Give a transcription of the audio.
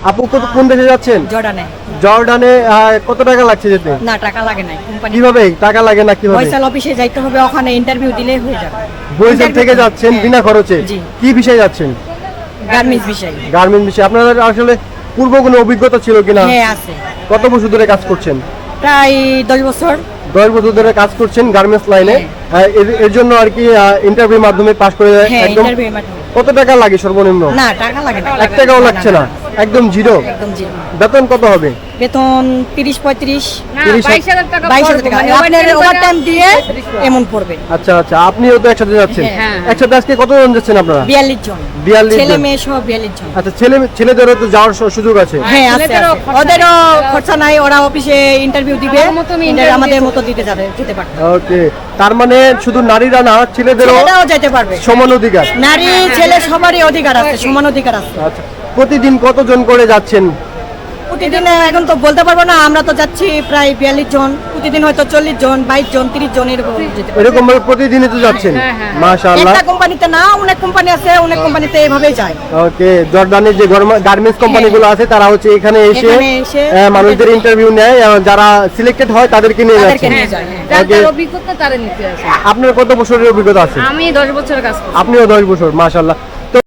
আপু কোন দেশে যাচ্ছেন? জর্ডানে। জর্ডানে কত টাকা লাগছে যেতে? না, টাকা লাগে না। কোম্পানি কিভাবে টাকা লাগে না কিভাবে? বরিশাল অফিসে যাইতে হবে, ওখানে ইন্টারভিউ দিলে হয়ে যাবে। বরিশাল থেকে যাচ্ছেন বিনা খরচে? জি। কি বিষয়ে যাচ্ছেন? গার্মেন্টস বিষয়। গার্মেন্টস বিষয়ে। আপনাদের আসলে পূর্ব কোনো অভিজ্ঞতা ছিল কিনা? হ্যাঁ, আছে। কত বছর ধরে কাজ করছেন? প্রায় 10 বছর। 10 বছর ধরে কাজ করছেন গার্মেন্টস লাইনে। এর জন্য আর কি ইন্টারভিউ মাধ্যমে পাস করে হ্যাঁ, একদম। ইন্টারভিউ মাধ্যমে। কত টাকা লাগে সর্বনিম্ন? না, টাকা লাগে না। 1 টাকাও লাগছে না, একদম জিরো। একদম জিরো। বেতন কত হবে? বেতন 30-35। না, 22,000 22,000 টাকা 22,000 টাকা। আপনার ওভারটাইম দিয়ে এমন পড়বে। আচ্ছা আচ্ছা, আপনিও তো একসাথে যাচ্ছেন। হ্যাঁ। একসাথে আজকে কতজন যাচ্ছেন আপনারা? 42 জন। 42 ছেলে জন। মেয়ে সহ 42 জন। আচ্ছা, ছেলেদেরও তো যাওয়ার সুযোগ আছে? হ্যাঁ, আছে, ছেলেদেরও আছে। খরচা ওদেরও খরচা নাই, ওরা অফিসে ইন্টারভিউ দিবে। আমার মতো আমি interview আমাদের দিতে মতো যেতে পারবে। ওকে, তার মানে শুধু নারীরা না, ছেলেদেরও ছেলেরাও যেতে পারবে। সমান অধিকার। নারী ছেলে সবারই অধিকার আছে, সমান অধিকার আছে। আচ্ছা, প্রতিদিন কতজন করে যাচ্ছেন? প্রতিদিন এখন তো বলতে পারবো না, আমরা তো যাচ্ছি প্রায় 42 জন। প্রতিদিন হয়তো 40 জন, 22 জন, 30 জন এরকম যেতে পারে। এরকম ভাবে প্রতিদিনই তো যাচ্ছেন? মাশাআল্লাহ। একটা কোম্পানিতে না, অনেক কোম্পানি আছে, অনেক কোম্পানিতে এইভাবেই যায়। ওকে, জর্ডানের যে গার্মেন্টস কোম্পানিগুলো আছে তারা হচ্ছে এখানে এসে এখানে এসে মানুষদের ইন্টারভিউ নেয়, যারা সিলেক্টেড হয় তাদেরকে নিয়ে তাদেরকে যাচ্ছেন। নিয়ে যায়, হ্যাঁ। যার ওকে, অভিজ্ঞতা তারা নিতে আসে। আপনার কত বছরের অভিজ্ঞতা আছে? আমি 10 বছরের কাজ করি। আপনিও 10 বছর, মাশাআল্লাহ।